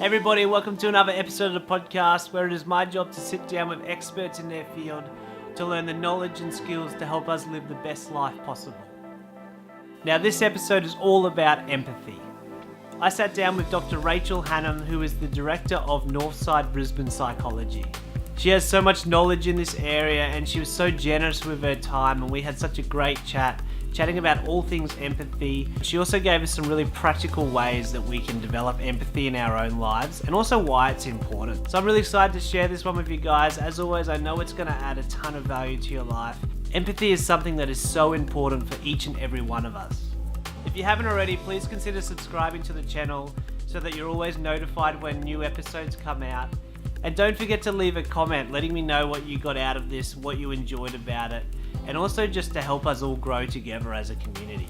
Everybody, welcome to another episode of the podcast where it is my job to sit down with experts in their field to learn the knowledge and skills to help us live the best life possible. Now, this episode is all about empathy. I sat down with Dr Rachel Hannam, who is the director of Northside Brisbane Psychology. She has so much knowledge in this area and she was so generous with her time, and we had such a great chatting about all things empathy. She also gave us some really practical ways that we can develop empathy in our own lives and also why it's important. So I'm really excited to share this one with you guys. As always, I know it's going to add a ton of value to your life. Empathy is something that is so important for each and every one of us. If you haven't already, please consider subscribing to the channel so that you're always notified when new episodes come out. And don't forget to leave a comment letting me know what you got out of this, what you enjoyed about it, and also just to help us all grow together as a community.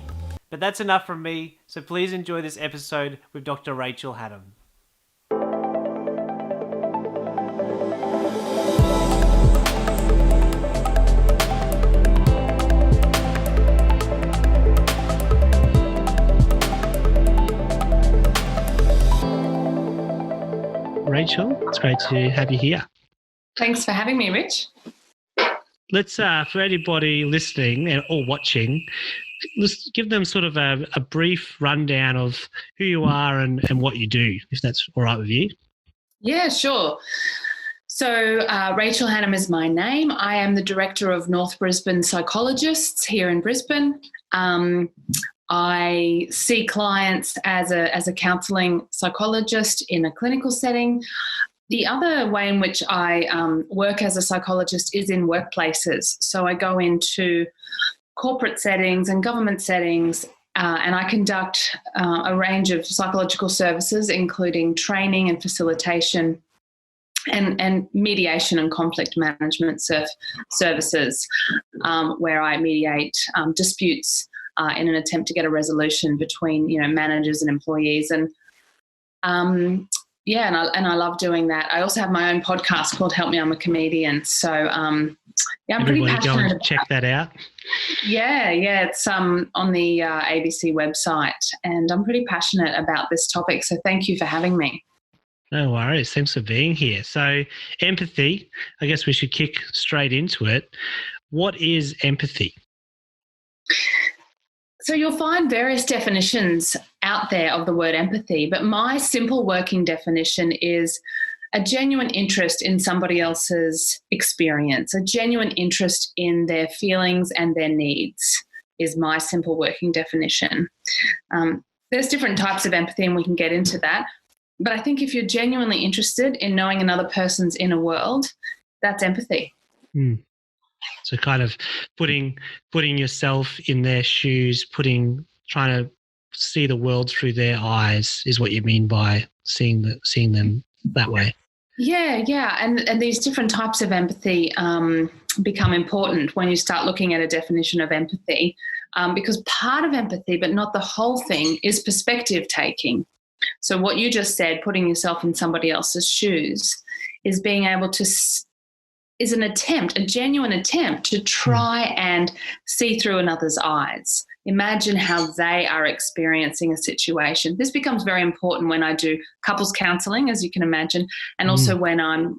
But that's enough from me, so please enjoy this episode with Dr. Rachel Hannam. Rachel, it's great to have you here. Thanks for having me, Rich. Let's, for anybody listening or watching, let's give them sort of a brief rundown of who you are and what you do, if that's all right with you. Yeah, sure. So Rachel Hannam is my name. I am the director of North Brisbane Psychologists here in Brisbane. I see clients as a counselling psychologist in a clinical setting. The other way in which I work as a psychologist is in workplaces. So I go into corporate settings and government settings, and I conduct a range of psychological services, including training and facilitation and mediation and conflict management services, where I mediate disputes in an attempt to get a resolution between, managers and employees. And I love doing that. I also have my own podcast called Help Me, I'm a Comedian. So, I'm pretty passionate. Go and check that out. Yeah, it's on the ABC website, and I'm pretty passionate about this topic. So thank you for having me. No worries. Thanks for being here. So empathy, I guess we should kick straight into it. What is empathy? So you'll find various definitions out there of the word empathy, but my simple working definition is a genuine interest in somebody else's experience, a genuine interest in their feelings and their needs is my simple working definition. There's different types of empathy and we can get into that, but I think if you're genuinely interested in knowing another person's inner world, that's empathy. So kind of putting yourself in their shoes, trying to see the world through their eyes is what you mean by seeing them that way. Yeah. And these different types of empathy become important when you start looking at a definition of empathy, because part of empathy, but not the whole thing, is perspective taking. So what you just said, putting yourself in somebody else's shoes, is being able to is a genuine attempt to try and see through another's eyes. Imagine how they are experiencing a situation. This becomes very important when I do couples counselling, as you can imagine, and also when I'm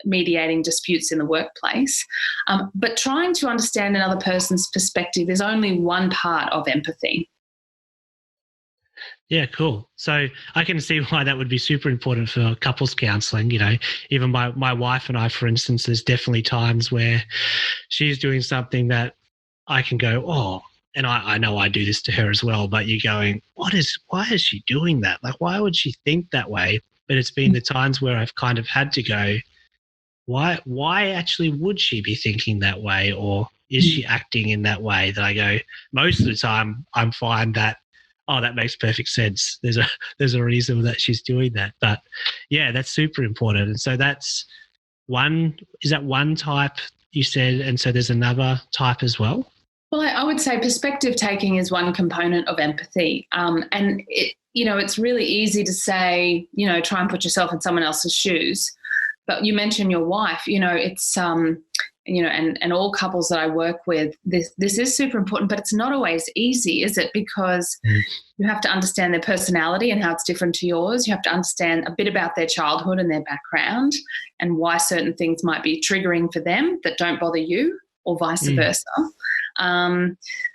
mediating disputes in the workplace. But trying to understand another person's perspective is only one part of empathy. Yeah, cool. So I can see why that would be super important for couples counselling. Even my wife and I, for instance, there's definitely times where she's doing something that I can go, oh, and I know I do this to her as well, but you're going, why is she doing that? Like, why would she think that way? But it's been the times where I've kind of had to go, why actually would she be thinking that way? Or is she acting in that way? That I go, most of the time I'm fine that, oh, that makes perfect sense. There's a reason that she's doing that. But yeah, that's super important. And so is that one type you said? And so there's another type as well? Well, I would say perspective taking is one component of empathy. And it's really easy to say, try and put yourself in someone else's shoes. But you mentioned your wife, and all couples that I work with, this is super important, but it's not always easy, is it? Because you have to understand their personality and how it's different to yours. You have to understand a bit about their childhood and their background and why certain things might be triggering for them that don't bother you, or vice versa.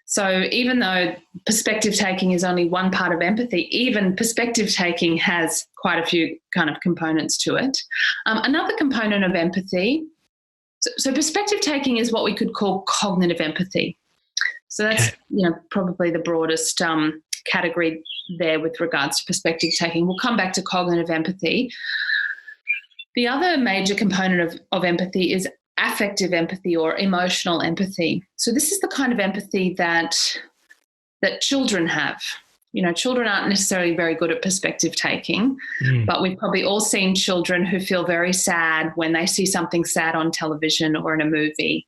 So even though perspective taking is only one part of empathy, even perspective taking has quite a few kind of components to it. Another component of empathy, so perspective taking is what we could call cognitive empathy. So that's probably the broadest category there with regards to perspective taking. We'll come back to cognitive empathy. The other major component of empathy is affective empathy or emotional empathy. So this is the kind of empathy that children have. Children aren't necessarily very good at perspective taking, but we've probably all seen children who feel very sad when they see something sad on television or in a movie,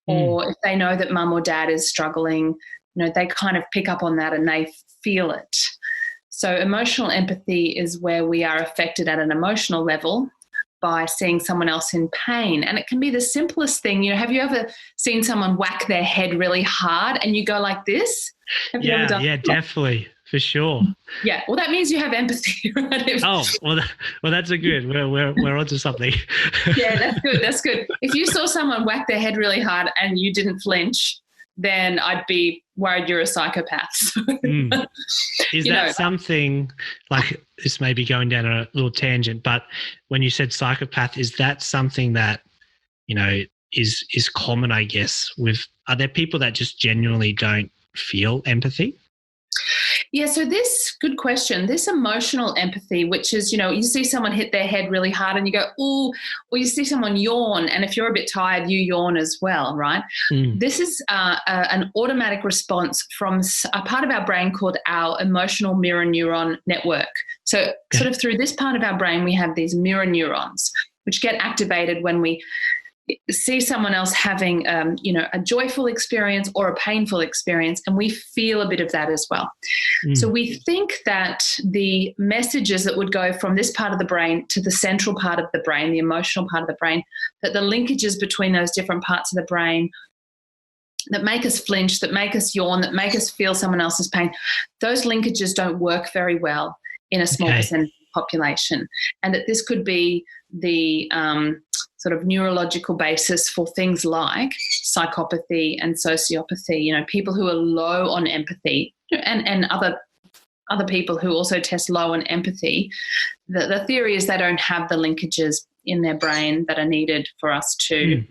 or if they know that mum or dad is struggling, they kind of pick up on that and they feel it. So emotional empathy is where we are affected at an emotional level by seeing someone else in pain. And it can be the simplest thing. Have you ever seen someone whack their head really hard and you go like this? Have you ever done that? Definitely, for sure. Yeah, well, that means you have empathy, right? Well, that's a good. We're onto something. Yeah, that's good. If you saw someone whack their head really hard and you didn't flinch, then I'd be worried you're a psychopath. Is that something, like, this may be going down a little tangent, but when you said psychopath, is that something that, is common, I guess, are there people that just genuinely don't feel empathy? Yeah, so good question. This emotional empathy, which is, you see someone hit their head really hard and you go, ooh, or you see someone yawn, and if you're a bit tired, you yawn as well, right? This is an automatic response from a part of our brain called our emotional mirror neuron network. So sort of through this part of our brain, we have these mirror neurons, which get activated when we see someone else having, a joyful experience or a painful experience, and we feel a bit of that as well. So we think that the messages that would go from this part of the brain to the central part of the brain, the emotional part of the brain, that the linkages between those different parts of the brain that make us flinch, that make us yawn, that make us feel someone else's pain, those linkages don't work very well in a small percentage of the population. And that this could be the sort of neurological basis for things like psychopathy and sociopathy, people who are low on empathy and other people who also test low on empathy. The theory is they don't have the linkages in their brain that are needed for us to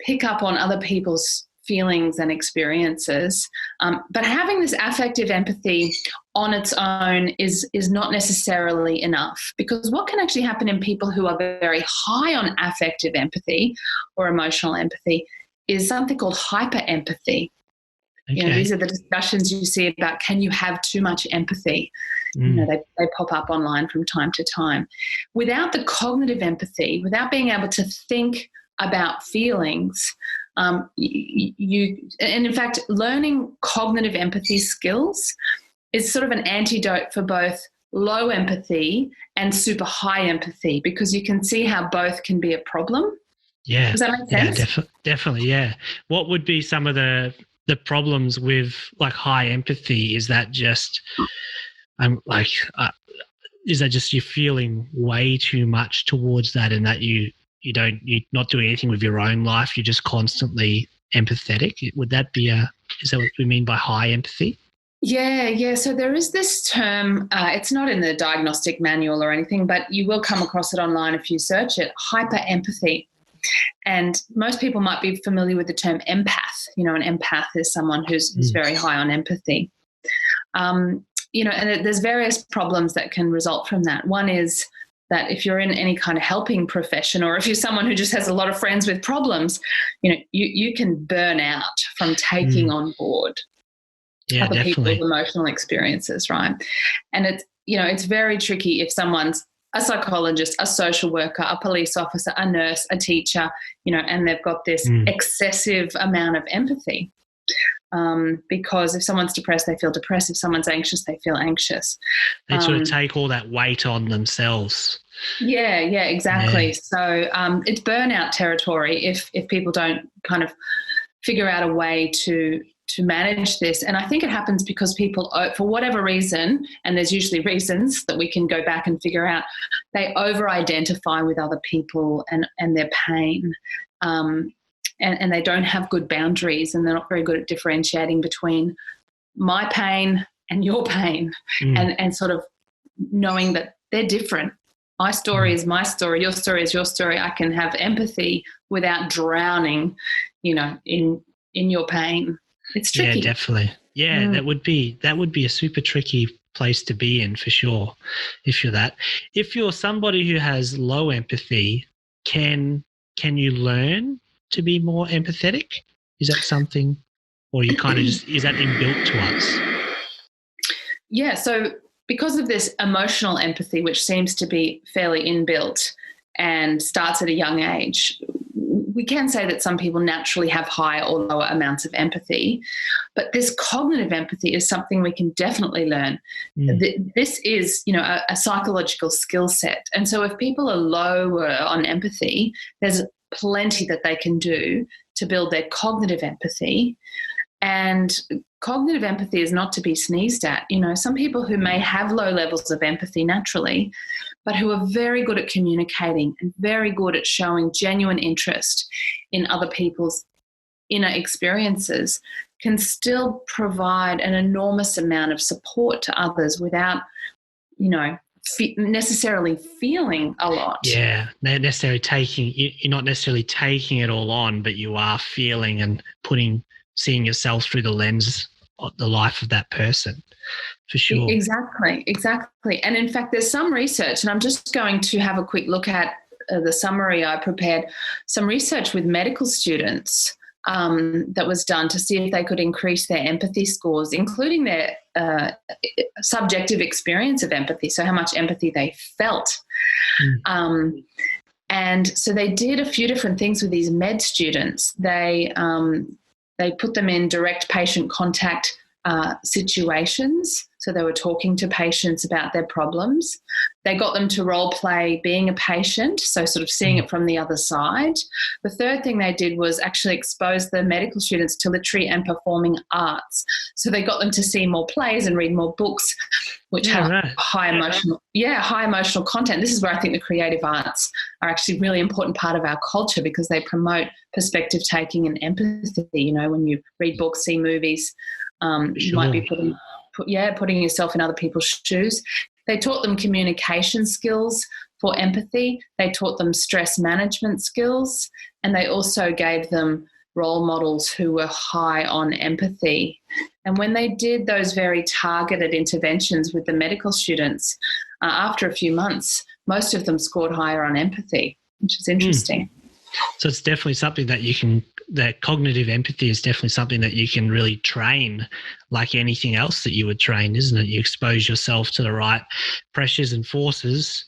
pick up on other people's feelings and experiences. But having this affective empathy on its own is not necessarily enough, because what can actually happen in people who are very high on affective empathy or emotional empathy is something called hyper-empathy. These are the discussions you see about, can you have too much empathy? They pop up online from time to time. Without the cognitive empathy, without being able to think about feelings, and in fact, learning cognitive empathy skills is sort of an antidote for both low empathy and super high empathy, because you can see how both can be a problem. Yeah. Does that make sense? Yeah, definitely. Yeah. What would be some of the problems with like high empathy? Is that just, is that just you feeling way too much towards that, and that you're not doing anything with your own life, you're just constantly empathetic? Would that be is that what we mean by high empathy? Yeah. So there is this term, it's not in the diagnostic manual or anything, but you will come across it online if you search it, hyper-empathy. And most people might be familiar with the term empath. An empath is someone who's very high on empathy. And there's various problems that can result from that. One is that if you're in any kind of helping profession, or if you're someone who just has a lot of friends with problems, you can burn out from taking on board other people's emotional experiences, right? And it's very tricky if someone's a psychologist, a social worker, a police officer, a nurse, a teacher, and they've got this excessive amount of empathy. Because if someone's depressed, they feel depressed. If someone's anxious, they feel anxious. They sort of take all that weight on themselves. Yeah, exactly. Yeah. So it's burnout territory if people don't kind of figure out a way to manage this. And I think it happens because people, for whatever reason, and there's usually reasons that we can go back and figure out, they over-identify with other people and their pain. And they don't have good boundaries, and they're not very good at differentiating between my pain and your pain, and sort of knowing that they're different. My story is my story. Your story is your story. I can have empathy without drowning, in your pain. It's tricky. Yeah, definitely. Yeah, that would be a super tricky place to be in for sure. If you're that, if you're somebody who has low empathy, can you learn to be more empathetic? Is that something, or you kind of just, is that inbuilt to us? Yeah, so because of this emotional empathy, which seems to be fairly inbuilt and starts at a young age, we can say that some people naturally have higher or lower amounts of empathy, but this cognitive empathy is something we can definitely learn. This is, a psychological skill set. And so if people are lower on empathy, there's plenty that they can do to build their cognitive empathy. And cognitive empathy is not to be sneezed at. Some people who may have low levels of empathy naturally, but who are very good at communicating and very good at showing genuine interest in other people's inner experiences, can still provide an enormous amount of support to others without, necessarily feeling a lot. Yeah, you're not necessarily taking it all on, but you are feeling and seeing yourself through the lens of the life of that person, for sure. Exactly. And in fact, there's some research, and I'm just going to have a quick look at the summary I prepared, some research with medical students that was done to see if they could increase their empathy scores, including their subjective experience of empathy, so how much empathy they felt. And so they did a few different things with these med students. They put them in direct patient contact situations. So they were talking to patients about their problems. They got them to role play being a patient, so sort of seeing it from the other side. The third thing they did was actually expose the medical students to literary and performing arts. So they got them to see more plays and read more books, which have high emotional content. This is where I think the creative arts are actually a really important part of our culture, because they promote perspective taking and empathy. When you read books, see movies, you might be putting yourself in other people's shoes. They taught them communication skills for empathy. They taught them stress management skills, and they also gave them role models who were high on empathy. And when they did those very targeted interventions with the medical students, after a few months, most of them scored higher on empathy, which is interesting. So it's definitely something that cognitive empathy is definitely something that you can really train, like anything else that you would train, isn't it? You expose yourself to the right pressures and forces,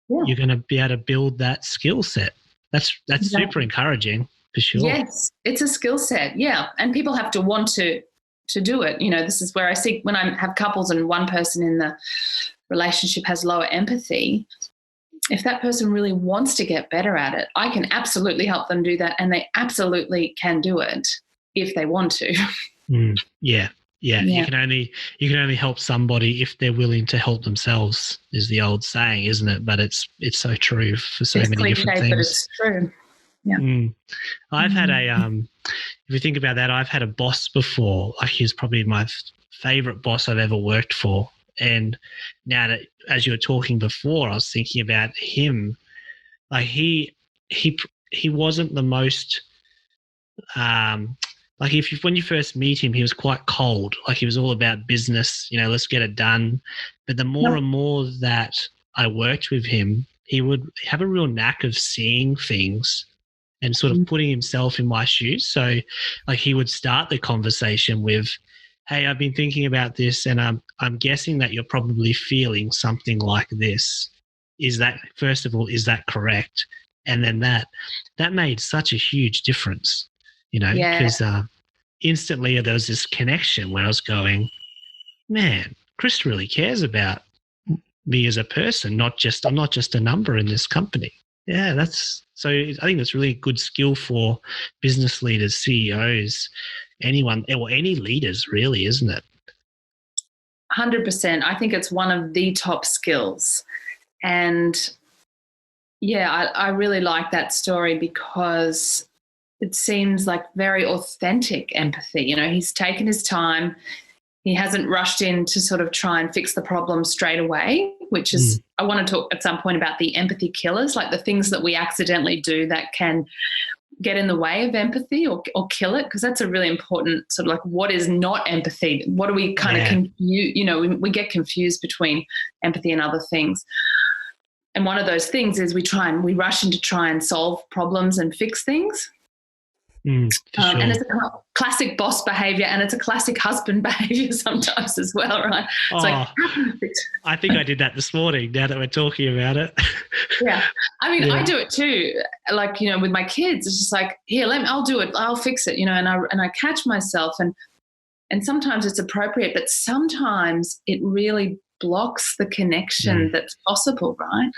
you're going to be able to build that skill set. That's super encouraging, for sure. Yes, it's a skill set, and people have to want to do it. This is where I see when I have couples and one person in the relationship has lower empathy, if that person really wants to get better at it, I can absolutely help them do that, and they absolutely can do it if they want to. Yeah. You can only help somebody if they're willing to help themselves, is the old saying, isn't it? But it's so true for so many different things. But it's true. Yeah. I've had if you think about that, I've had a boss before. Like, he's probably my favorite boss I've ever worked for. And now that, as you were talking before, I was thinking about him. Like, he wasn't the most like, when you first meet him, he was quite cold. Like, he was all about business, let's get it done. But the more and more that I worked with him, he would have a real knack of seeing things and sort of putting himself in my shoes. So, like, he would start the conversation with, hey, I've been thinking about this, and I'm guessing that you're probably feeling something like this. First of all, is that correct? And then that made such a huge difference, because instantly there was this connection where I was going, man, Chris really cares about me as a person, I'm not just a number in this company. Yeah, I think that's really a good skill for business leaders, CEOs, anyone, or any leaders really, isn't it? 100%. I think it's one of the top skills. And yeah, I really like that story because it seems like very authentic empathy. You know, he's taken his time. He hasn't rushed in to sort of try and fix the problem straight away, which is, I want to talk at some point about the empathy killers, like the things that we accidentally do that can get in the way of empathy or kill it, because that's a really important sort of like, what is not empathy? What do we kind of confuse? You know, we get confused between empathy and other things. And one of those things is we rush in to try and solve problems and fix things. Sure. And it's a classic boss behavior, and it's a classic husband behavior sometimes as well, right? It's I think I did that this morning now that we're talking about it. Yeah. I mean, I do it too. Like, you know, with my kids, it's just like, here, I'll do it. I'll fix it, you know, and I catch myself, and sometimes it's appropriate, but sometimes it really blocks the connection that's possible, right?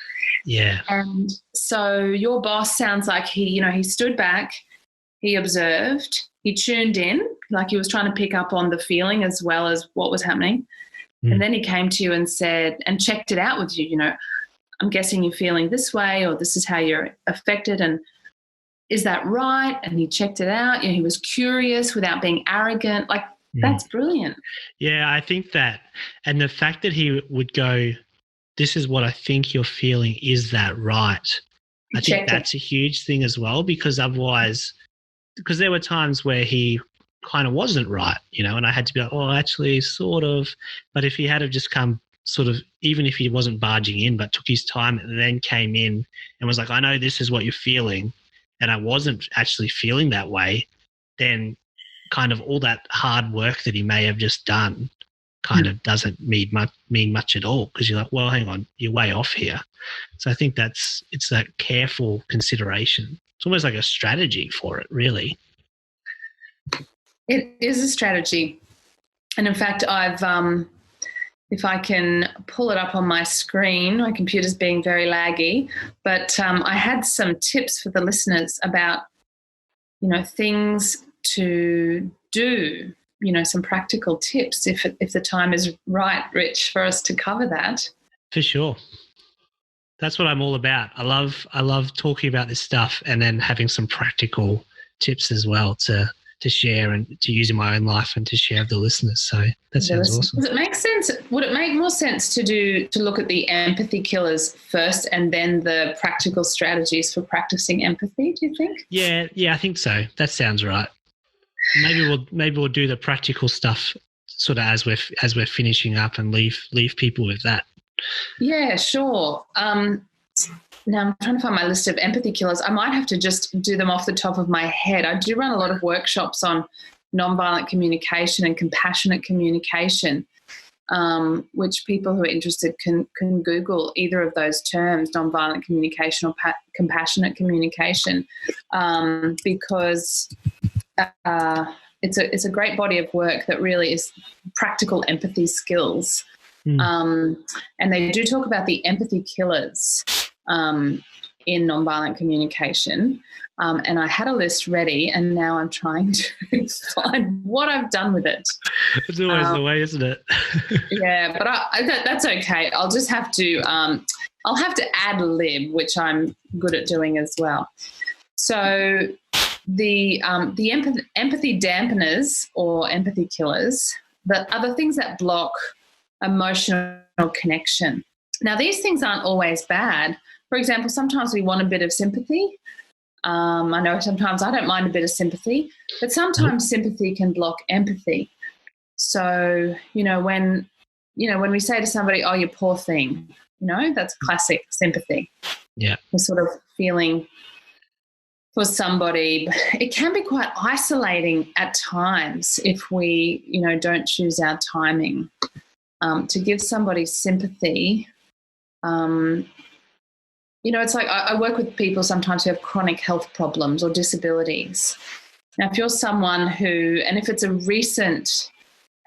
Yeah. And so your boss sounds like he stood back, he observed, he tuned in, like he was trying to pick up on the feeling as well as what was happening. And then he came to you and said, and checked it out with you, you know, I'm guessing you're feeling this way, or this is how you're affected, and is that right? And he checked it out. You know, he was curious without being arrogant. Like, that's brilliant. Yeah, I think that, and the fact that he would go, this is what I think you're feeling, is that right? I think that's a huge thing as well, because otherwise, because there were times where he kind of wasn't right, you know, and I had to be like, oh, actually, sort of. But if he had have just come sort of, even if he wasn't barging in, but took his time and then came in and was like, I know this is what you're feeling, and I wasn't actually feeling that way, then kind of all that hard work that he may have just done kind of doesn't mean much at all, because you're like, well, hang on, you're way off here. So I think it's that careful consideration. It's almost like a strategy for it, really. It is a strategy. And in fact, I've, if I can pull it up on my screen, my computer's being very laggy, but I had some tips for the listeners about, you know, things to do, you know, some practical tips if the time is right, Rich, for us to cover that. For sure. That's what I'm all about. I love talking about this stuff and then having some practical tips as well to share and to use in my own life and to share with the listeners. So that sounds awesome. Does it make sense? Would it make more sense to look at the empathy killers first and then the practical strategies for practicing empathy, do you think? Yeah, I think so. That sounds right. Maybe we'll do the practical stuff sort of as we're finishing up and leave people with that. Yeah, sure. Now I'm trying to find my list of empathy killers. I might have to just do them off the top of my head. I do run a lot of workshops on nonviolent communication and compassionate communication, which people who are interested can Google either of those terms, nonviolent communication or compassionate communication, because it's a great body of work that really is practical empathy skills. And they do talk about the empathy killers in nonviolent communication. And I had a list ready, and now I'm trying to find what I've done with it. It's always the way, isn't it? Yeah, but that's okay. I'll just have to I'll have to ad lib, which I'm good at doing as well. So the empathy dampeners or empathy killers are the things that block emotional connection. Now, these things aren't always bad. For example, sometimes we want a bit of sympathy. I know sometimes I don't mind a bit of sympathy, but sometimes sympathy can block empathy. So, when we say to somebody, oh, you poor thing, that's classic sympathy. Yeah. We're sort of feeling for somebody. It can be quite isolating at times if we, don't choose our timing. To give somebody sympathy, it's like I work with people sometimes who have chronic health problems or disabilities. Now, if you're someone who, and if it's a recent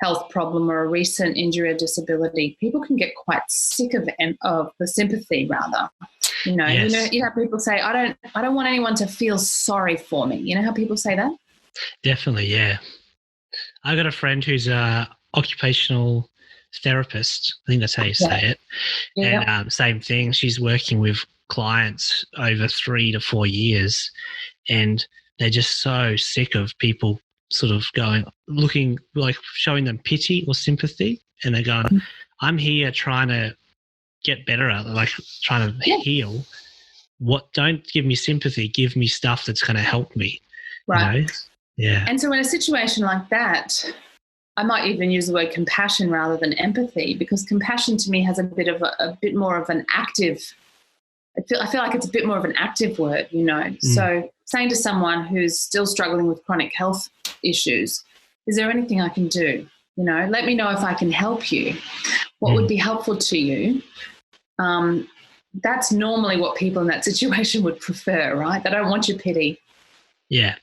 health problem or a recent injury or disability, people can get quite sick of the sympathy, rather. Yes. You know how people say, I don't want anyone to feel sorry for me. You know how people say that? Definitely, yeah. I got a friend who's a occupational therapist. I think that's how you say it. Yeah. And same thing. She's working with clients over 3 to 4 years, and they're just so sick of people sort of looking like showing them pity or sympathy, and they're going, I'm here trying to get better at it, like trying to heal. Don't give me sympathy, give me stuff that's going to help me. Right. You know? Yeah. And so in a situation like that, I might even use the word compassion rather than empathy, because compassion to me has a bit more of an active. I feel like it's a bit more of an active word, So saying to someone who's still struggling with chronic health issues, is there anything I can do? Let me know if I can help you. What would be helpful to you? That's normally what people in that situation would prefer, right? They don't want your pity. Yeah.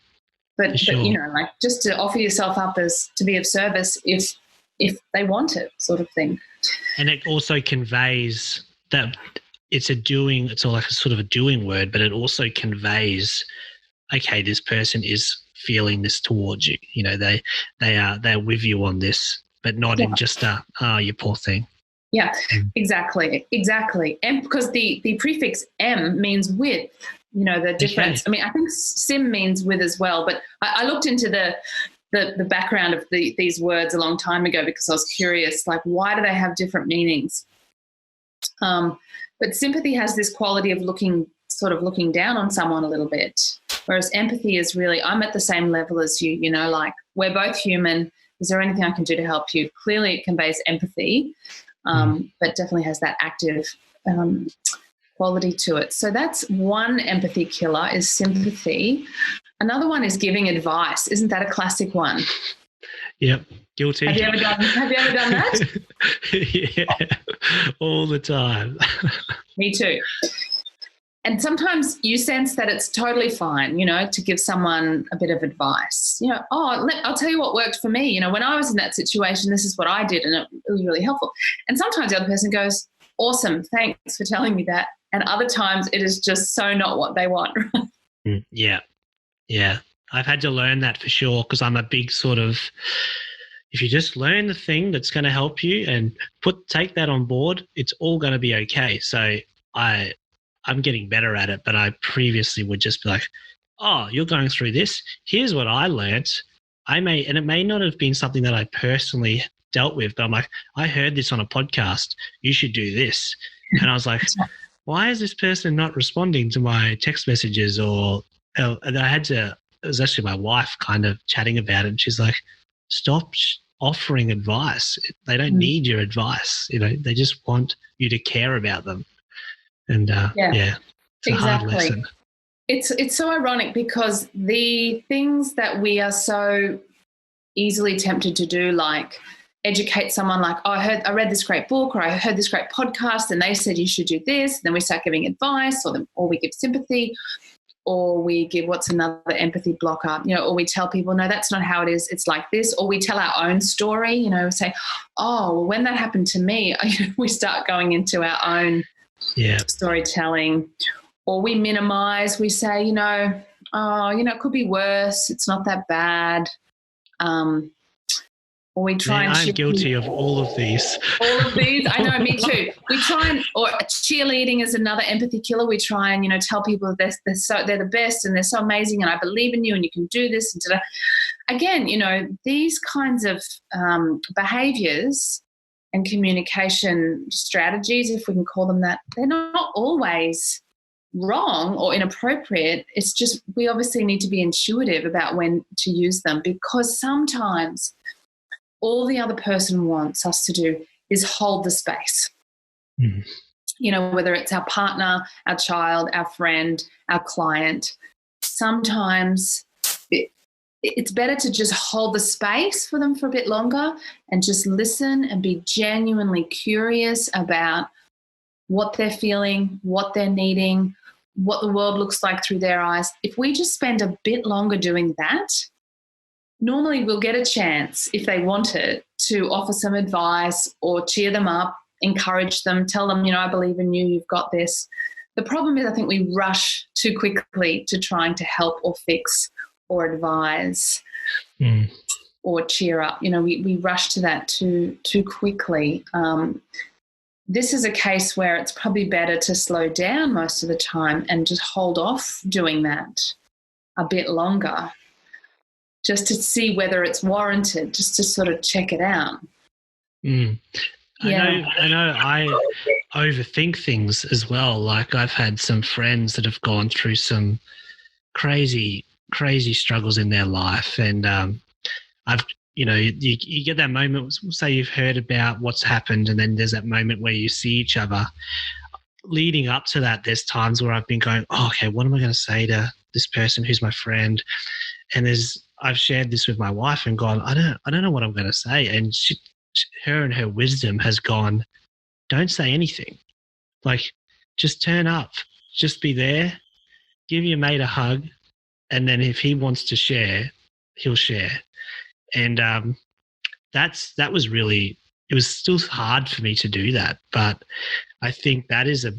But sure. like just to offer yourself up as to be of service if they want it, sort of thing. And it also conveys that it's all like a sort of a doing word, but it also conveys, okay, this person is feeling this towards you. They're with you on this, but not in just you poor thing. Yeah, exactly. And because the prefix M means with, the difference. Okay. I mean, I think sim means with as well, but I looked into the background of these words a long time ago because I was curious, like, why do they have different meanings? But sympathy has this quality of looking down on someone a little bit, whereas empathy is really, I'm at the same level as you, like, we're both human. Is there anything I can do to help you? Clearly it conveys empathy, but definitely has that active quality to it. So that's one empathy killer, is sympathy. Another one is giving advice. Isn't that a classic one? Yep, guilty. Have you ever done that? Yeah, all the time. Me too. And sometimes you sense that it's totally fine, to give someone a bit of advice. I'll tell you what worked for me. When I was in that situation, this is what I did, and it was really helpful. And sometimes the other person goes, awesome, thanks for telling me that. And other times it is just so not what they want. Yeah. I've had to learn that for sure, because I'm a big sort of, if you just learn the thing that's going to help you and take that on board, it's all going to be okay. So I'm getting better at it, but I previously would just be like, oh, you're going through this. Here's what I learned. And it may not have been something that I personally dealt with, but I'm like, I heard this on a podcast. You should do this. And I was like, why is this person not responding to my text messages? And it was actually my wife kind of chatting about it. And she's like, stop offering advice. They don't need your advice. They just want you to care about them. And it's a hard lesson. It's so ironic, because the things that we are so easily tempted to do, like educate someone, like, oh, I read this great book, or I heard this great podcast and they said you should do this. And then we start giving advice, or we give sympathy, or we give, what's another empathy blocker, or we tell people, no, that's not how it is, it's like this, or we tell our own story, we say, oh, well, when that happened to me, we start going into our own storytelling, or we minimize, we say, it could be worse, it's not that bad, or we try and I'm guilty of all of these. All of these? I know, me too. We try or cheerleading is another empathy killer. We try and, tell people they're the best and they're so amazing and I believe in you and you can do this. And again, these kinds of behaviours and communication strategies, if we can call them that, they're not always wrong or inappropriate. It's just we obviously need to be intuitive about when to use them, because sometimes all the other person wants us to do is hold the space. Whether it's our partner, our child, our friend, our client, sometimes it's better to just hold the space for them for a bit longer and just listen and be genuinely curious about what they're feeling, what they're needing, what the world looks like through their eyes, if we just spend a bit longer doing that, normally we'll get a chance, if they want it, to offer some advice or cheer them up, encourage them, tell them, I believe in you, you've got this. The problem is I think we rush too quickly to trying to help or fix or advise or cheer up. We rush to that too quickly. This is a case where it's probably better to slow down most of the time and just hold off doing that a bit longer, just to see whether it's warranted, just to sort of check it out. I know I overthink things as well. Like I've had some friends that have gone through some crazy struggles in their life, and you get that moment, say you've heard about what's happened, and then there's that moment where you see each other. Leading up to that, there's times where I've been going, okay, what am I going to say to this person who's my friend? And I've shared this with my wife and gone, I don't know what I'm going to say. And her and her wisdom has gone, don't say anything. Like, just turn up, just be there, give your mate a hug, and then if he wants to share, he'll share. And that was really, it was still hard for me to do that, but I think that is a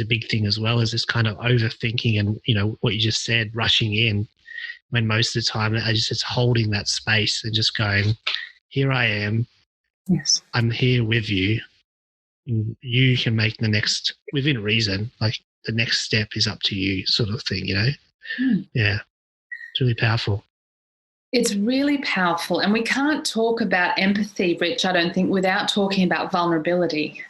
big thing as well, as this kind of overthinking and what you just said, rushing in, when most of the time it's holding that space and just going, here I am. Yes, I'm here with you. You can make the next, within reason, like the next step is up to you, sort of thing. Yeah, it's really powerful. It's really powerful. And we can't talk about empathy, Rich, I don't think, without talking about vulnerability.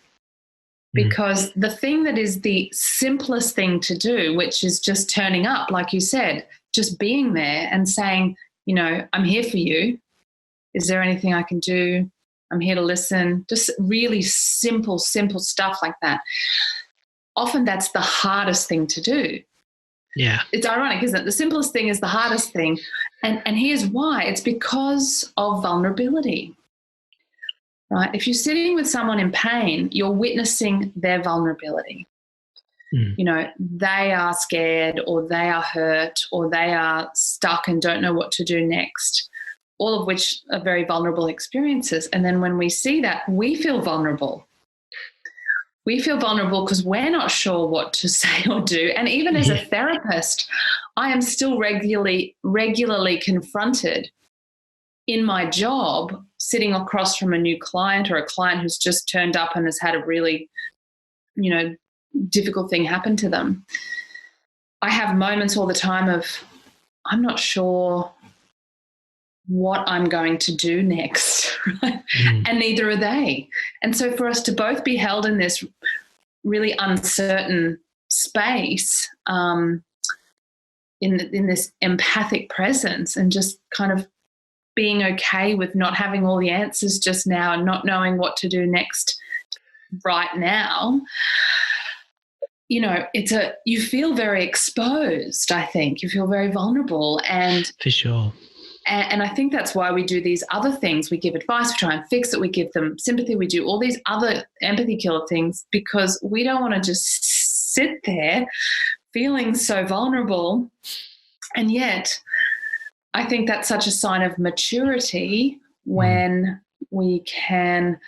Because the thing that is the simplest thing to do, which is just turning up, like you said, just being there and saying, I'm here for you. Is there anything I can do? I'm here to listen. Just really simple stuff like that. Often that's the hardest thing to do. Yeah. It's ironic, isn't it? The simplest thing is the hardest thing. And here's why. It's because of vulnerability, right? If you're sitting with someone in pain, you're witnessing their vulnerability. They are scared, or they are hurt, or they are stuck and don't know what to do next, all of which are very vulnerable experiences. And then when we see that, we feel vulnerable. We feel vulnerable because we're not sure what to say or do. And even as a therapist, I am still regularly confronted in my job, sitting across from a new client or a client who's just turned up and has had a really, difficult thing happen to them. I have moments all the time of, I'm not sure what I'm going to do next, right? And neither are they. And so for us to both be held in this really uncertain space, in this empathic presence, and just kind of being okay with not having all the answers just now and not knowing what to do next right now, you feel very exposed, I think. You feel very vulnerable. And for sure. And I think that's why we do these other things. We give advice, we try and fix it, we give them sympathy, we do all these other empathy killer things, because we don't want to just sit there feeling so vulnerable. And yet I think that's such a sign of maturity when we can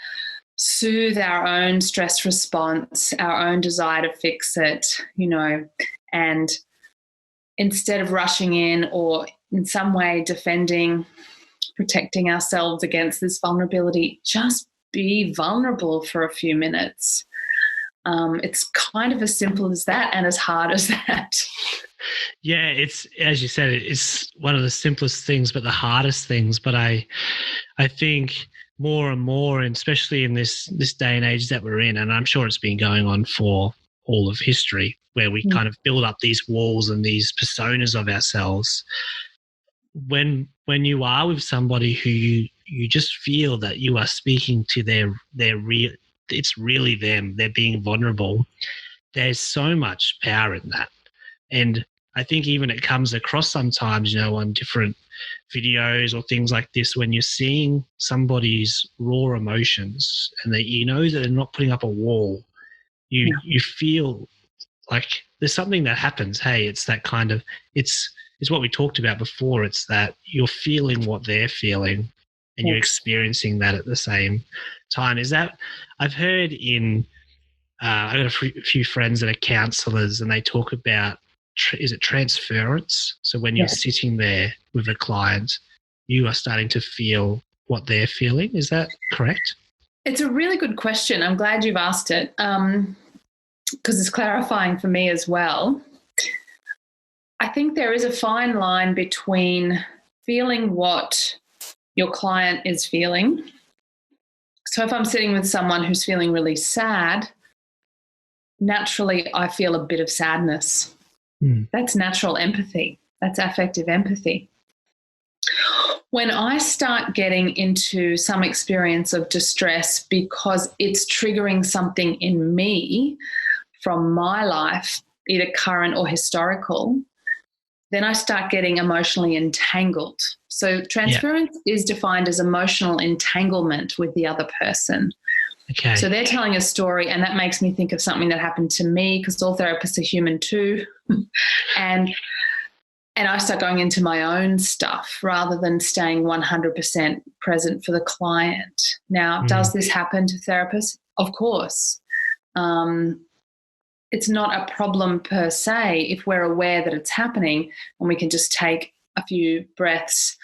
soothe our own stress response, our own desire to fix it, and instead of rushing in or in some way defending, protecting ourselves against this vulnerability, just be vulnerable for a few minutes. It's kind of as simple as that and as hard as that. Yeah, it's, as you said, it's one of the simplest things, but the hardest things. But I think more and more, and especially in this day and age that we're in, and I'm sure it's been going on for all of history, where we kind of build up these walls and these personas of ourselves. When you are with somebody who you just feel that you are speaking to their real, it's really them, they're being vulnerable, there's so much power in that. And I think even it comes across sometimes, on different videos or things like this, when you're seeing somebody's raw emotions and that that they're not putting up a wall, you feel like there's something that happens. Hey, it's that kind of, it's what we talked about before. It's that you're feeling what they're feeling and you're experiencing that at the same time. Is that, I've heard in, I've got a few friends that are counsellors, and they talk about, is it transference? So when you're sitting there with a client, you are starting to feel what they're feeling. Is that correct? It's a really good question. I'm glad you've asked it, because it's clarifying for me as well. I think there is a fine line between feeling what your client is feeling. So if I'm sitting with someone who's feeling really sad, naturally I feel a bit of sadness. That's natural empathy. That's affective empathy. When I start getting into some experience of distress because it's triggering something in me from my life, either current or historical, then I start getting emotionally entangled. So transference is defined as emotional entanglement with the other person. Okay. So they're telling a story, and that makes me think of something that happened to me, because all therapists are human too. and I start going into my own stuff rather than staying 100% present for the client. Now, does this happen to therapists? Of course. It's not a problem per se if we're aware that it's happening, and we can just take a few breaths,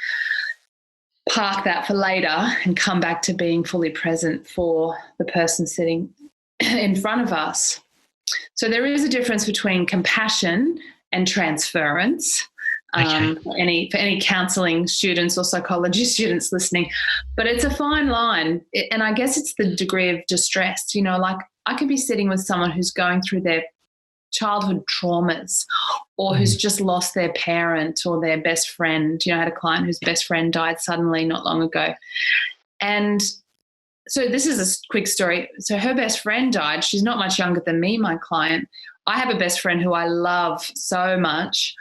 park that for later, and come back to being fully present for the person sitting in front of us. So there is a difference between compassion and transference. For any counselling students or psychology students listening, but it's a fine line. And I guess it's the degree of distress. You know, like I could be sitting with someone who's going through their childhood traumas, or who's just lost their parent or their best friend. You know, I had a client whose best friend died suddenly not long ago. And so this is a quick story. So her best friend died. She's not much younger than me, my client. I have a best friend who I love so much.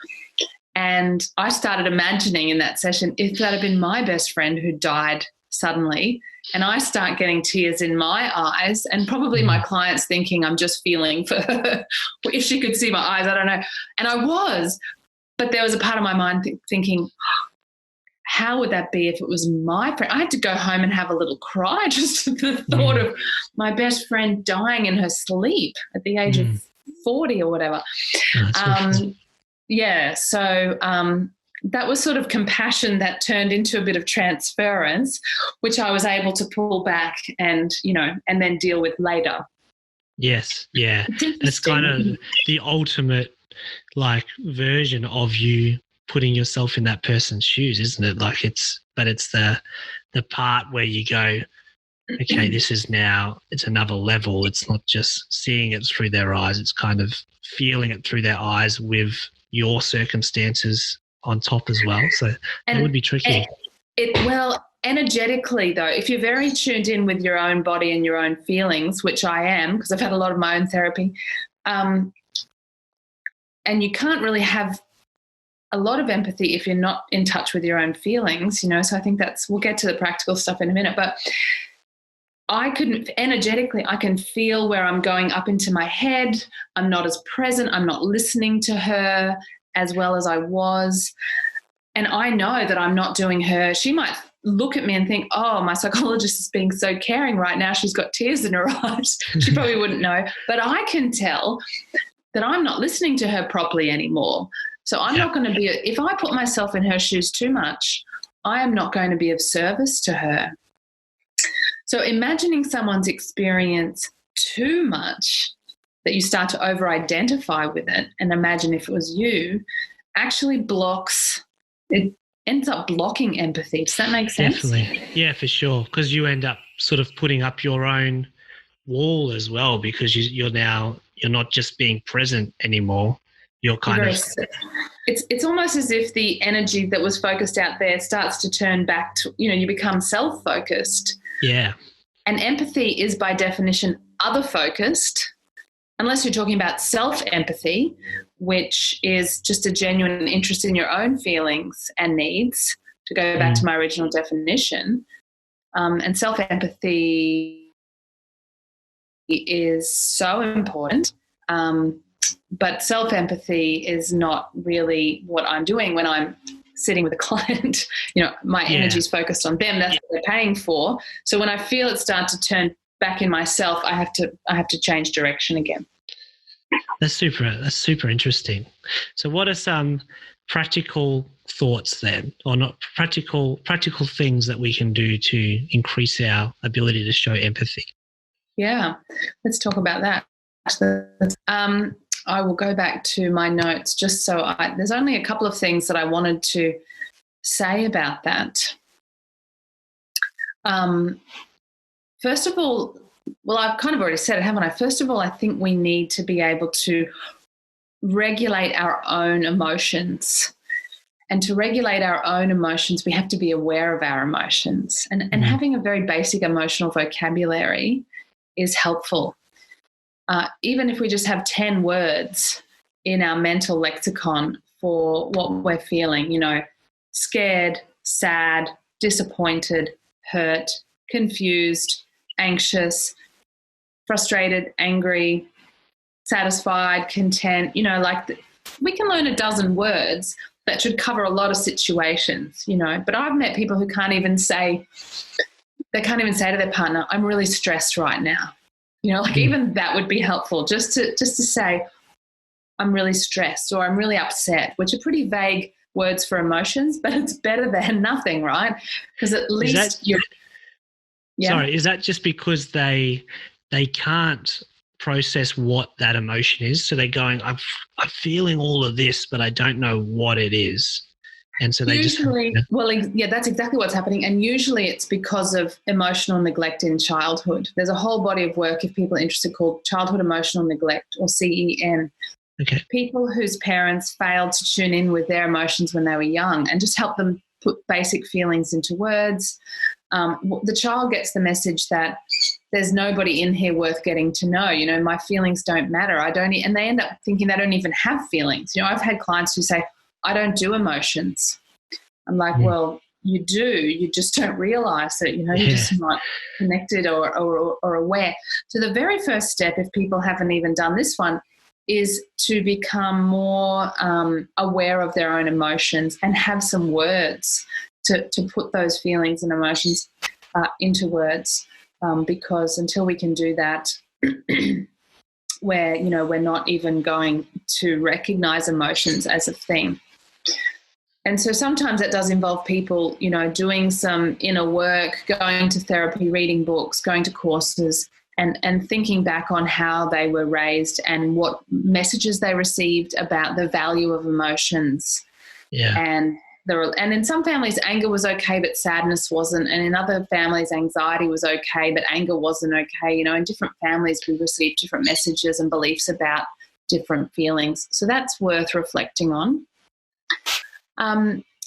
And I started imagining in that session, if that had been my best friend who died suddenly, and I start getting tears in my eyes, and probably my client's thinking I'm just feeling for her. If she could see my eyes, I don't know. And I was, but there was a part of my mind thinking, how would that be if it was my friend? I had to go home and have a little cry just at the thought of my best friend dying in her sleep at the age of 40 or whatever. So that was sort of compassion that turned into a bit of transference, which I was able to pull back and, you know, and then deal with later. Yes, yeah. That's kind of the ultimate, like, version of you putting yourself in that person's shoes, isn't it? Like it's the part where you go, okay, this is now, it's another level. It's not just seeing it through their eyes. It's kind of feeling it through their eyes with your circumstances on top as well. So that would be tricky. Well, energetically though, if you're very tuned in with your own body and your own feelings, which I am, because I've had a lot of my own therapy, and you can't really have a lot of empathy if you're not in touch with your own feelings, you know. So I think we'll get to the practical stuff in a minute, but I can feel where I'm going up into my head. I'm not as present. I'm not listening to her as well as I was. And I know that I'm not doing her. She might look at me and think, oh, my psychologist is being so caring right now. She's got tears in her eyes. She probably wouldn't know. But I can tell that I'm not listening to her properly anymore. So I'm not going to be, if I put myself in her shoes too much, I am not going to be of service to her. So imagining someone's experience too much that you start to over-identify with it and imagine if it was you actually it ends up blocking empathy. Does that make sense? Definitely. Yeah, for sure. Because you end up sort of putting up your own wall as well, because you're not just being present anymore. You're kind of... It's almost as if the energy that was focused out there starts to turn back to, you know, you become self-focused. Yeah. And empathy is by definition other-focused, unless you're talking about self-empathy, which is just a genuine interest in your own feelings and needs, to go back to my original definition. And self-empathy is so important. But self-empathy is not really what I'm doing when I'm sitting with a client. My energy is focused on them. That's what they're paying for. So when I feel it start to turn back in myself, I have to change direction again. That's super interesting. So what are some practical thoughts then, or not practical things that we can do to increase our ability to show empathy? Yeah, let's talk about that. I will go back to my notes just so there's only a couple of things that I wanted to say about that. First of all, well, I've kind of already said it, haven't I? First of all, I think we need to be able to regulate our own emotions. And to regulate our own emotions, we have to be aware of our emotions. And having a very basic emotional vocabulary is helpful. Even if we just have 10 words in our mental lexicon for what we're feeling, scared, sad, disappointed, hurt, confused, anxious, frustrated, angry, satisfied, content, we can learn a dozen words that should cover a lot of situations, but I've met people who can't even say to their partner, I'm really stressed right now. Even that would be helpful, just to say, I'm really stressed or I'm really upset, which are pretty vague words for emotions, but it's better than nothing, right? Because at least Sorry, is that just because they can't process what that emotion is? So they're going, I'm feeling all of this, but I don't know what it is. And so they that's exactly what's happening. And usually it's because of emotional neglect in childhood. There's a whole body of work, if people are interested, called Childhood Emotional Neglect, or CEN. Okay. People whose parents failed to tune in with their emotions when they were young and just help them put basic feelings into words. The child gets the message that there's nobody in here worth getting to know. My feelings don't matter. And they end up thinking they don't even have feelings. I've had clients who say, I don't do emotions. I'm like, well, you do. You just don't realize it. You're just not connected or aware. So the very first step, if people haven't even done this one, is to become more aware of their own emotions and have some words to put those feelings and emotions into words, because until we can do that, we're not even going to recognize emotions as a thing. And so sometimes that does involve people, doing some inner work, going to therapy, reading books, going to courses, and thinking back on how they were raised and what messages they received about the value of emotions. Yeah. And in some families, anger was okay, but sadness wasn't. And in other families, anxiety was okay, but anger wasn't okay. In different families, we receive different messages and beliefs about different feelings. So that's worth reflecting on.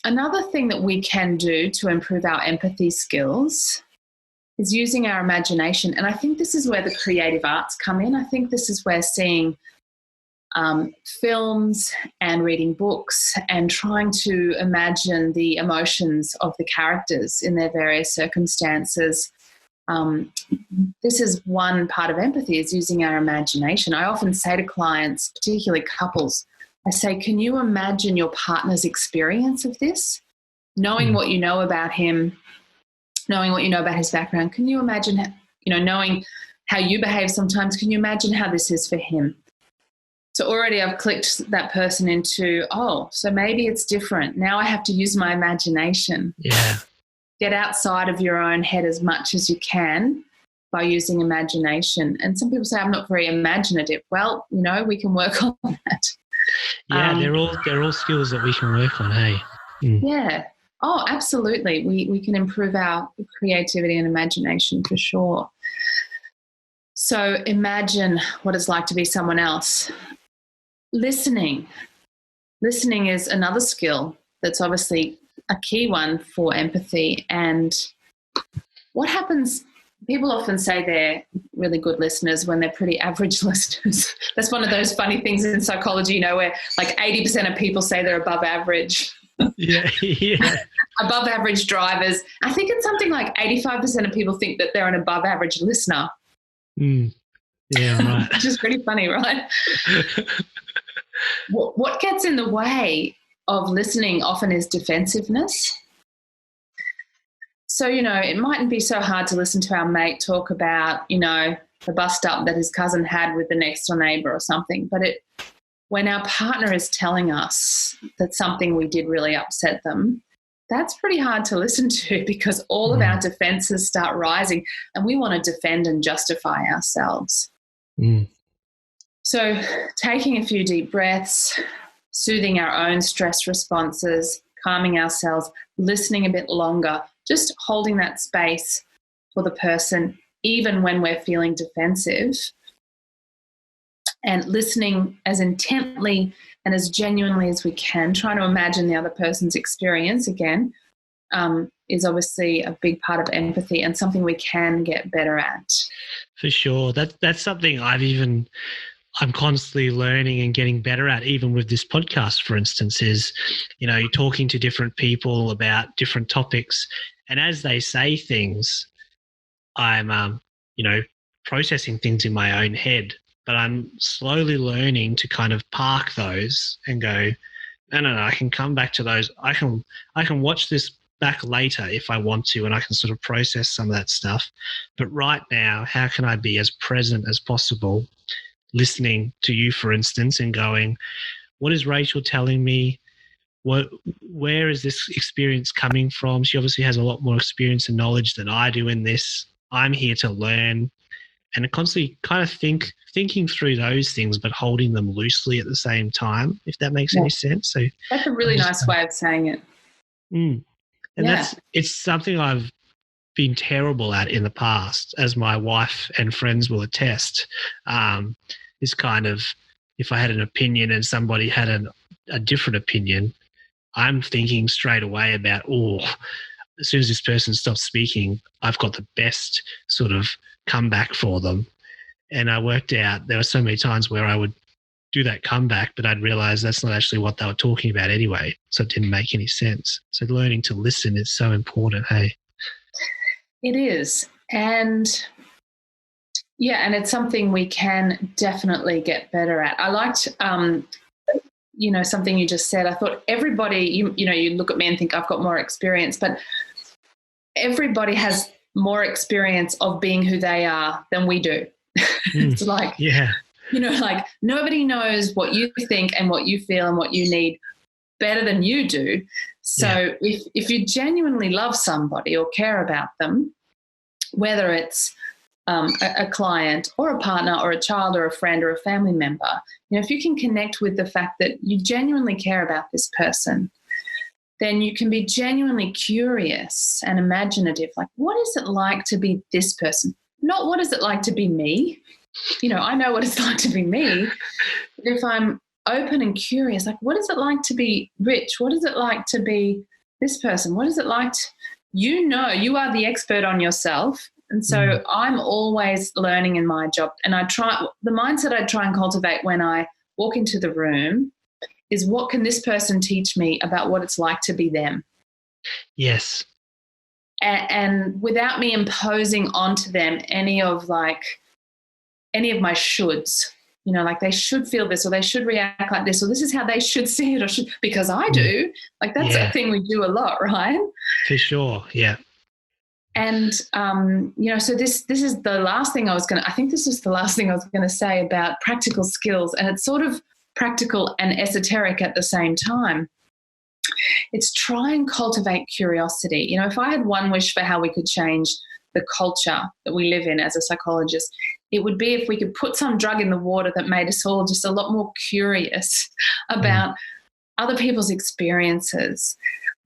Another thing that we can do to improve our empathy skills is using our imagination. And I think this is where the creative arts come in. I think this is where seeing films and reading books and trying to imagine the emotions of the characters in their various circumstances. This is one part of empathy, is using our imagination. I often say to clients, particularly couples, I say, can you imagine your partner's experience of this? Knowing what you know about him, knowing what you know about his background, can you imagine, knowing how you behave sometimes, can you imagine how this is for him? So already I've clicked that person into, so maybe it's different. Now I have to use my imagination. Yeah. Get outside of your own head as much as you can by using imagination. And some people say, I'm not very imaginative. Well, we can work on that. Yeah, they're all skills that we can work on, hey? Yeah. Oh, absolutely. We can improve our creativity and imagination for sure. So imagine what it's like to be someone else. Listening is another skill that's obviously a key one for empathy. And what happens, people often say they're really good listeners when they're pretty average listeners. That's one of those funny things in psychology, where like 80% of people say they're above average. Yeah. Above average drivers. I think it's something like 85% of people think that they're an above average listener. Yeah, right. Which is pretty funny, right? What gets in the way of listening often is defensiveness. So, it mightn't be so hard to listen to our mate talk about, the bust up that his cousin had with the next door neighbour or something. But when our partner is telling us that something we did really upset them, that's pretty hard to listen to, because all of our defenses start rising and we want to defend and justify ourselves. So taking a few deep breaths, soothing our own stress responses, calming ourselves, listening a bit longer, just holding that space for the person, even when we're feeling defensive, and listening as intently and as genuinely as we can, trying to imagine the other person's experience again, is obviously a big part of empathy and something we can get better at. For sure. That's something I'm constantly learning and getting better at, even with this podcast, for instance, is, you're talking to different people about different topics, and as they say things, I'm, processing things in my own head, but I'm slowly learning to kind of park those and go, no, I can come back to those. I can watch this back later if I want to, and I can sort of process some of that stuff. But right now, how can I be as present as possible, listening to you, for instance, and going, what is Rachel telling me? Where is this experience coming from? She obviously has a lot more experience and knowledge than I do in this. I'm here to learn, and constantly kind of thinking through those things, but holding them loosely at the same time, if that makes any sense. So that's a really nice way of saying it. And it's something I've been terrible at in the past, as my wife and friends will attest. Is kind of, if I had an opinion and somebody had a different opinion, I'm thinking straight away about, as soon as this person stops speaking, I've got the best sort of comeback for them. And I worked out there were so many times where I would do that comeback, but I'd realize that's not actually what they were talking about anyway. So it didn't make any sense. So learning to listen is so important, hey? It is. And and it's something we can definitely get better at. I liked, something you just said. I thought everybody, you look at me and think I've got more experience, but everybody has more experience of being who they are than we do. It's like, nobody knows what you think and what you feel and what you need better than you do. So if you genuinely love somebody or care about them, whether it's a client or a partner or a child or a friend or a family member, if you can connect with the fact that you genuinely care about this person, then you can be genuinely curious and imaginative. Like, what is it like to be this person? Not what is it like to be me? I know what it's like to be me. But if I'm open and curious, like, what is it like to be Rich? What is it like to be this person? What is it like you are the expert on yourself. And so I'm always learning in my job. And the mindset I try and cultivate when I walk into the room is, what can this person teach me about what it's like to be them? Yes. And without me imposing onto them any of my shoulds, like they should feel this or they should react like this or this is how they should see it or because I do. Like that's a thing we do a lot, right? For sure, yeah. And, so this is the last thing I think this is the last thing I was going to say about practical skills, and it's sort of practical and esoteric at the same time. It's try and cultivate curiosity. If I had one wish for how we could change the culture that we live in as a psychologist, it would be if we could put some drug in the water that made us all just a lot more curious about other people's experiences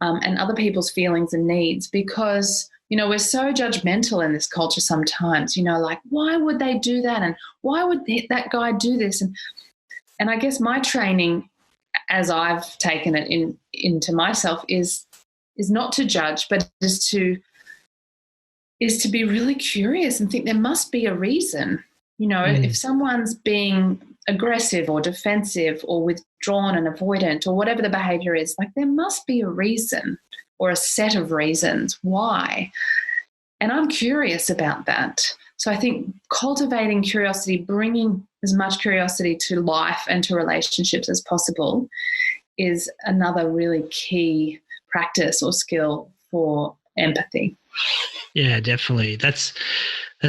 and other people's feelings and needs, because we're so judgmental in this culture sometimes, like, why would they do that? And why would that guy do this? And I guess my training, as I've taken it into myself, is not to judge, but is to be really curious and think there must be a reason. If someone's being aggressive or defensive or withdrawn and avoidant or whatever the behavior is, like, there must be a reason or a set of reasons why. And I'm curious about that. So I think cultivating curiosity, bringing as much curiosity to life and to relationships as possible is another really key practice or skill for empathy. Yeah, definitely. That's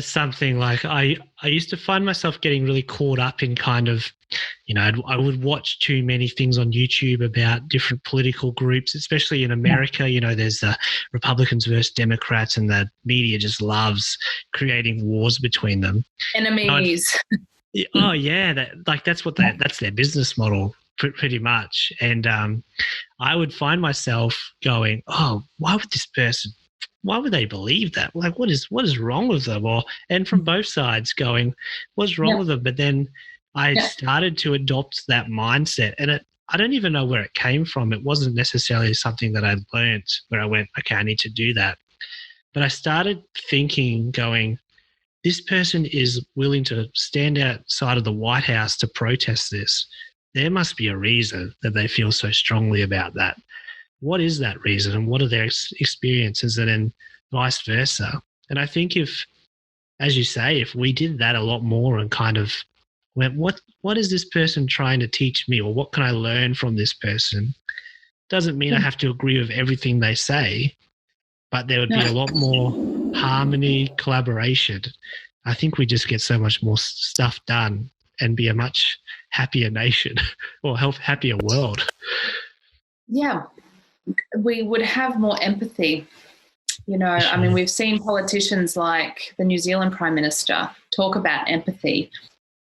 something like I used to find myself getting really caught up in kind of, I would watch too many things on YouTube about different political groups, especially in America. There's the Republicans versus Democrats, and the media just loves creating wars between them. Enemies. Oh yeah, that's their business model pretty much. And I would find myself going, oh, why would they believe that? Like, what is wrong with them? And from both sides going, what's wrong with them? But then I started to adopt that mindset, and I don't even know where it came from. It wasn't necessarily something that I learned where I went, okay, I need to do that. But I started thinking, going, this person is willing to stand outside of the White House to protest this. There must be a reason that they feel so strongly about that. What is that reason, and what are their experiences, and then vice versa? And I think if, as you say, if we did that a lot more and kind of went, what is this person trying to teach me, or what can I learn from this person? Doesn't mean I have to agree with everything they say, but there would be a lot more harmony, collaboration. I think we just get so much more stuff done and be a much happier nation or happier world. Yeah. We would have more empathy. I mean, we've seen politicians like the New Zealand Prime Minister talk about empathy,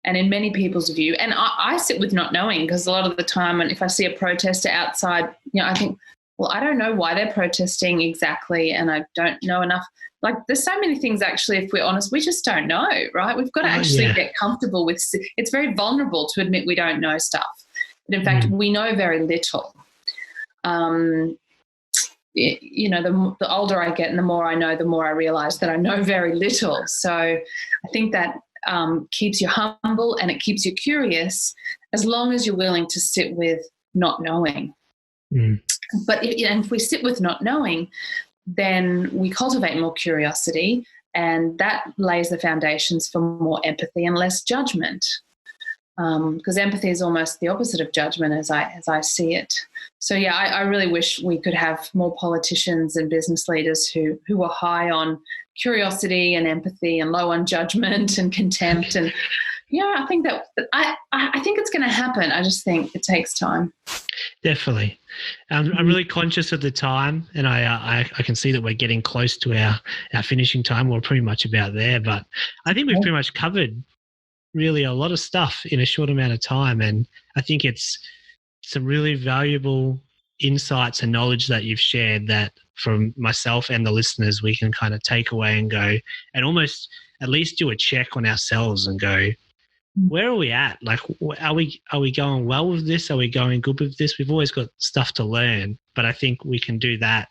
and in many people's view, and I sit with not knowing, because a lot of the time, and if I see a protester outside, I think, well, I don't know why they're protesting exactly, and I don't know enough. Like, there's so many things, actually, if we're honest, we just don't know, right? We've got to actually get comfortable with, it's very vulnerable to admit we don't know stuff. But in fact, we know very little. The older I get and the more I know, the more I realise that I know very little. So I think that keeps you humble and it keeps you curious, as long as you're willing to sit with not knowing. But if we sit with not knowing, then we cultivate more curiosity, and that lays the foundations for more empathy and less judgment. Because empathy is almost the opposite of judgment, as I see it. So yeah, I really wish we could have more politicians and business leaders who are high on curiosity and empathy and low on judgment and contempt. And I think that I think it's going to happen. I just think it takes time. Definitely. I'm really conscious of the time, and I can see that we're getting close to our finishing time. We're pretty much about there, but I think we've pretty much covered really a lot of stuff in a short amount of time. And I think it's some really valuable insights and knowledge that you've shared, that from myself and the listeners, we can kind of take away and go and almost at least do a check on ourselves and go, where are we at? Like, are we going well with this? Are we going good with this? We've always got stuff to learn, but I think we can do that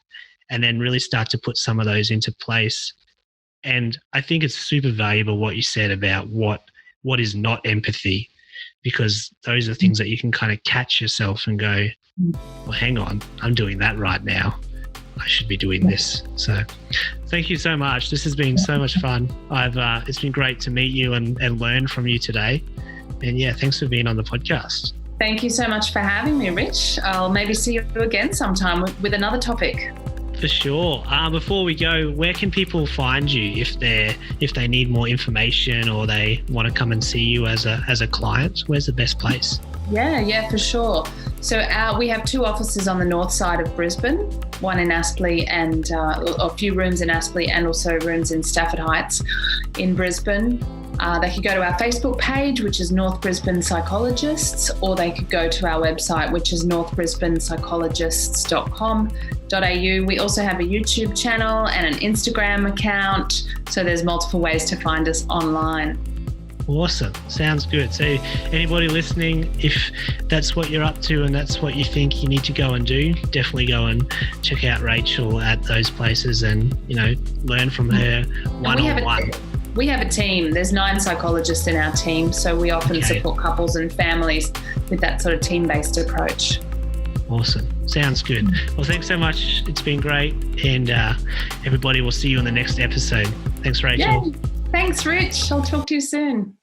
and then really start to put some of those into place. And I think it's super valuable what you said about what is not empathy, because those are things that you can kind of catch yourself and go, well, hang on, I'm doing that right now. I should be doing this. So thank you so much. This has been so much fun. It's been great to meet you and learn from you today. And yeah, thanks for being on the podcast. Thank you so much for having me, Rich. I'll maybe see you again sometime with another topic. For sure. Before we go, where can people find you if they need more information or they want to come and see you as a client? Where's the best place? Yeah, for sure. So we have 2 offices on the north side of Brisbane, one in Aspley and a few rooms in Aspley, and also rooms in Stafford Heights in Brisbane. They could go to our Facebook page, which is North Brisbane Psychologists, or they could go to our website, which is northbrisbanepsychologists.com.au. We also have a YouTube channel and an Instagram account, so there's multiple ways to find us online. Awesome. Sounds good. So anybody listening, if that's what you're up to and that's what you think you need to go and do, definitely go and check out Rachel at those places and, learn from her one-on-one. We have a team. There's 9 psychologists in our team, so we often support couples and families with that sort of team-based approach. Awesome. Sounds good. Well, thanks so much. It's been great. And everybody will see you in the next episode. Thanks, Rachel. Yay. Thanks, Rich. I'll talk to you soon.